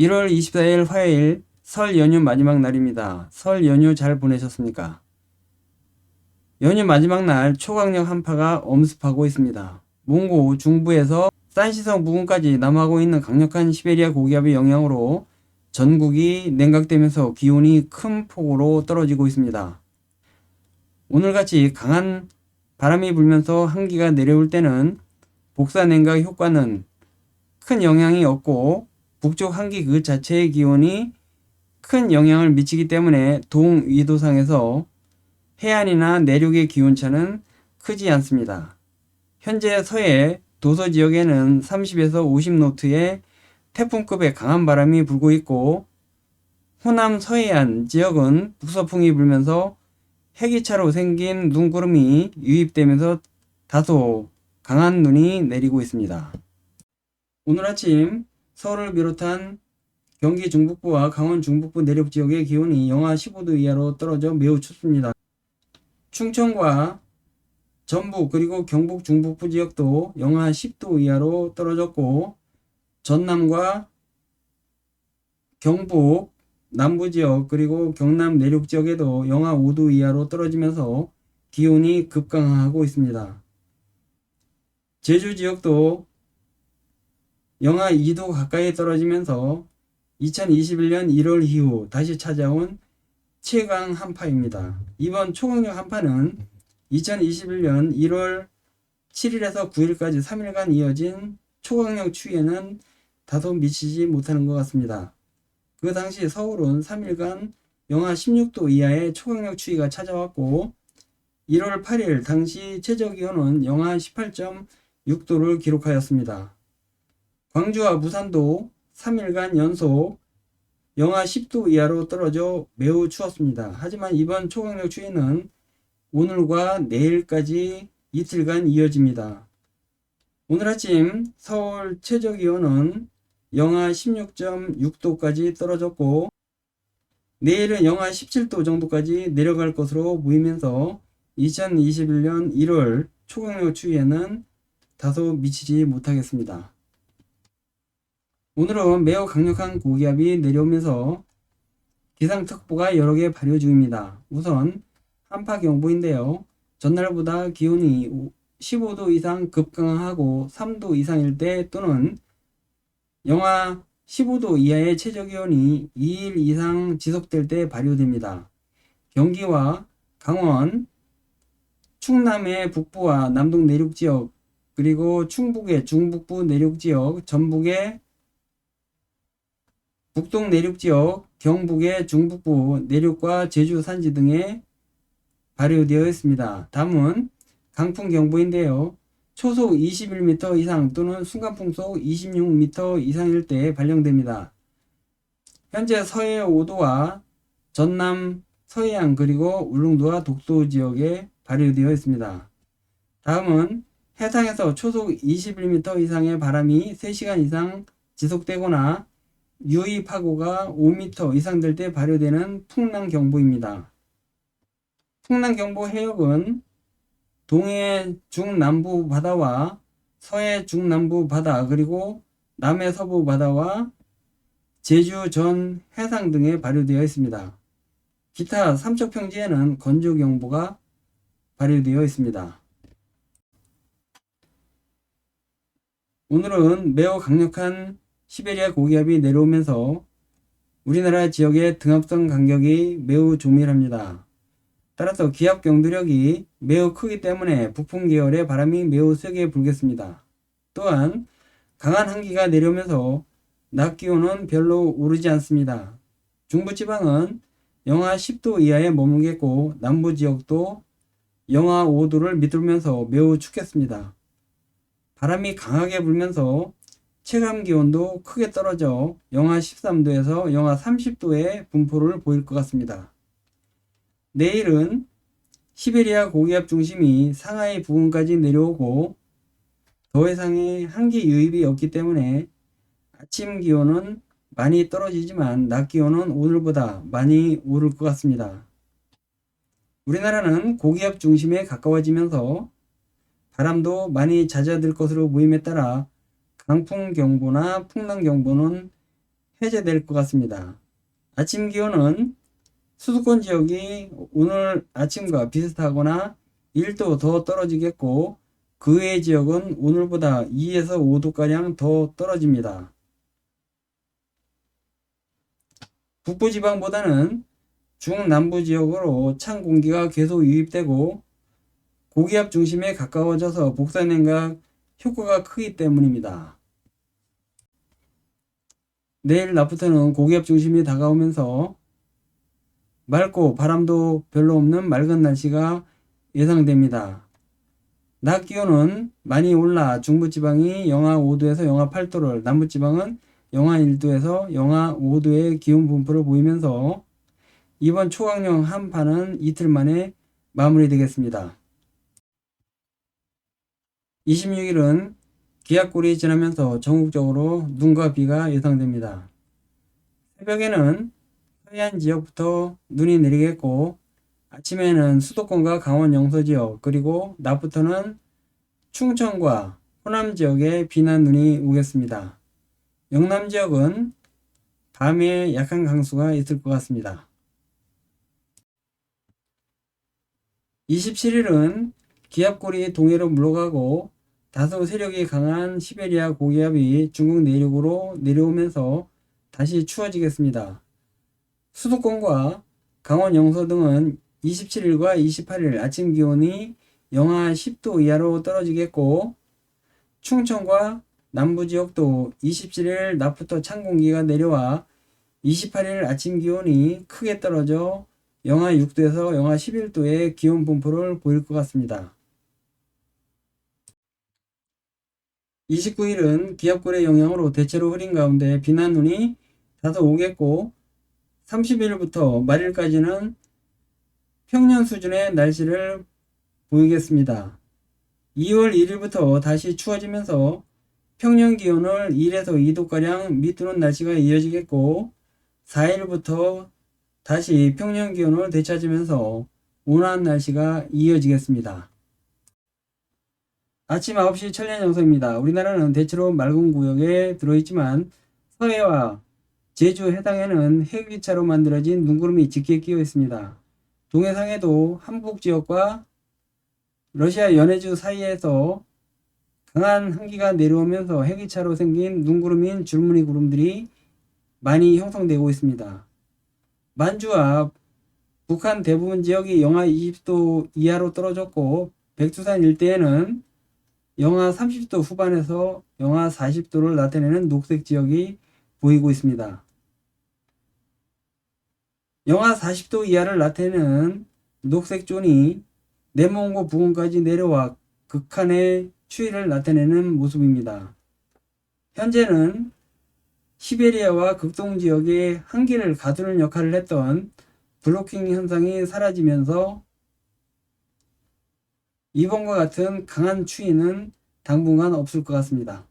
1월 24일 화요일 설 연휴 마지막 날입니다. 설 연휴 잘 보내셨습니까? 연휴 마지막 날 초강력 한파가 엄습하고 있습니다. 몽고 중부에서 산시성 부근까지 남하고 있는 강력한 시베리아 고기압의 영향으로 전국이 냉각되면서 기온이 큰 폭으로 떨어지고 있습니다. 오늘같이 강한 바람이 불면서 한기가 내려올 때는 복사 냉각 효과는 큰 영향이 없고 북쪽 한기 그 자체의 기온이 큰 영향을 미치기 때문에 동위도상에서 해안이나 내륙의 기온차는 크지 않습니다. 현재 서해 도서 지역에는 30에서 50노트의 태풍급의 강한 바람이 불고 있고, 호남 서해안 지역은 북서풍이 불면서 해기차로 생긴 눈구름이 유입되면서 다소 강한 눈이 내리고 있습니다. 오늘 아침 서울을 비롯한 경기 중북부와 강원 중북부 내륙 지역의 기온이 영하 15도 이하로 떨어져 매우 춥습니다. 충청과 전북 그리고 경북 중북부 지역도 영하 10도 이하로 떨어졌고, 전남과 경북 남부 지역 그리고 경남 내륙 지역에도 영하 5도 이하로 떨어지면서 기온이 급강하고 있습니다. 제주 지역도 영하 2도 가까이 떨어지면서 2021년 1월 이후 다시 찾아온 최강 한파입니다. 이번 초강력 한파는 2021년 1월 7일에서 9일까지 3일간 이어진 초강력 추위에는 다소 미치지 못하는 것 같습니다. 그 당시 서울은 3일간 영하 16도 이하의 초강력 추위가 찾아왔고, 1월 8일 당시 최저기온은 영하 18.6도를 기록하였습니다. 광주와 부산도 3일간 연속 영하 10도 이하로 떨어져 매우 추웠습니다. 하지만 이번 초강력 추위는 오늘과 내일까지 이틀간 이어집니다. 오늘 아침 서울 최저기온은 영하 16.6도까지 떨어졌고, 내일은 영하 17도 정도까지 내려갈 것으로 보이면서 2021년 1월 초강력 추위에는 다소 미치지 못하겠습니다. 오늘은 매우 강력한 고기압이 내려오면서 기상특보가 여러 개 발효 중입니다. 우선 한파경보인데요. 전날보다 기온이 15도 이상 급강하고 3도 이상일 때 또는 영하 15도 이하의 최저기온이 2일 이상 지속될 때 발효됩니다. 경기와 강원, 충남의 북부와 남동 내륙 지역, 그리고 충북의 중북부 내륙 지역, 전북의 북동 내륙 지역, 경북의 중북부 내륙과 제주 산지 등에 발효되어 있습니다. 다음은 강풍경보인데요. 초속 21m 이상 또는 순간풍속 26m 이상일 때 발령됩니다. 현재 서해 5도와 전남 서해안 그리고 울릉도와 독도 지역에 발효되어 있습니다. 다음은 해상에서 초속 21m 이상의 바람이 3시간 이상 지속되거나 유의파고가 5m 이상 될 때 발효되는 풍랑경보입니다. 풍랑경보 해역은 동해 중남부 바다와 서해 중남부 바다 그리고 남해 서부 바다와 제주 전 해상 등에 발효되어 있습니다. 기타 삼척 평지에는 건조경보가 발효되어 있습니다. 오늘은 매우 강력한 시베리아 고기압이 내려오면서 우리나라 지역의 등압선 간격이 매우 조밀합니다. 따라서 기압 경도력이 매우 크기 때문에 북풍 계열의 바람이 매우 세게 불겠습니다. 또한 강한 한기가 내려오면서 낮 기온은 별로 오르지 않습니다. 중부지방은 영하 10도 이하에 머물겠고, 남부 지역도 영하 5도를 밑돌면서 매우 춥겠습니다. 바람이 강하게 불면서 체감 기온도 크게 떨어져 영하 13도에서 영하 30도의 분포를 보일 것 같습니다. 내일은 시베리아 고기압 중심이 상하이 부근까지 내려오고 더 이상의 한기 유입이 없기 때문에 아침 기온은 많이 떨어지지만 낮 기온은 오늘보다 많이 오를 것 같습니다. 우리나라는 고기압 중심에 가까워지면서 바람도 많이 잦아들 것으로 보임에 따라 강풍경보나 풍랑경보는 해제될 것 같습니다. 아침 기온은 수도권 지역이 오늘 아침과 비슷하거나 1도 더 떨어지겠고, 그 외의 지역은 오늘보다 2에서 5도가량 더 떨어집니다. 북부지방보다는 중남부 지역으로 찬 공기가 계속 유입되고 고기압 중심에 가까워져서 복사냉각 효과가 크기 때문입니다. 내일 낮부터는 고기압 중심이 다가오면서 맑고 바람도 별로 없는 맑은 날씨가 예상됩니다. 낮 기온은 많이 올라 중부지방이 영하 5도에서 영하 8도를, 남부지방은 영하 1도에서 영하 5도의 기온 분포를 보이면서 이번 초강령 한파는 이틀 만에 마무리되겠습니다. 26일은 기압골이 지나면서 전국적으로 눈과 비가 예상됩니다. 새벽에는 서해안 지역부터 눈이 내리겠고, 아침에는 수도권과 강원 영서 지역, 그리고 낮부터는 충청과 호남 지역에 비나 눈이 오겠습니다. 영남 지역은 밤에 약한 강수가 있을 것 같습니다. 27일은 기압골이 동해로 물러가고 다소 세력이 강한 시베리아 고기압이 중국 내륙으로 내려오면서 다시 추워지겠습니다. 수도권과 강원 영서 등은 27일과 28일 아침 기온이 영하 10도 이하로 떨어지겠고, 충청과 남부 지역도 27일 낮부터 찬 공기가 내려와 28일 아침 기온이 크게 떨어져 영하 6도에서 영하 11도의 기온 분포를 보일 것 같습니다. 29일은 기압골의 영향으로 대체로 흐린 가운데 비나 눈이 다소 오겠고, 30일부터 말일까지는 평년 수준의 날씨를 보이겠습니다. 2월 1일부터 다시 추워지면서 평년 기온을 1에서 2도가량 밑도는 날씨가 이어지겠고, 4일부터 다시 평년 기온을 되찾으면서 온화한 날씨가 이어지겠습니다. 아침 9시 천년 영서입니다. 우리나라는 대체로 맑은 구역에 들어있지만 서해와 제주 해상에는 해귀차로 만들어진 눈구름이 짙게 끼어 있습니다. 동해상에도 함북 지역과 러시아 연해주 사이에서 강한 한기가 내려오면서 해귀차로 생긴 눈구름인 줄무늬 구름들이 많이 형성되고 있습니다. 만주와 북한 대부분 지역이 영하 20도 이하로 떨어졌고, 백두산 일대에는 영하 30도 후반에서 영하 40도를 나타내는 녹색 지역이 보이고 있습니다. 영하 40도 이하를 나타내는 녹색 존이 내몽고 부근까지 내려와 극한의 추위를 나타내는 모습입니다. 현재는 시베리아와 극동 지역의 한기를 가두는 역할을 했던 블로킹 현상이 사라지면서 이번과 같은 강한 추위는 당분간 없을 것 같습니다.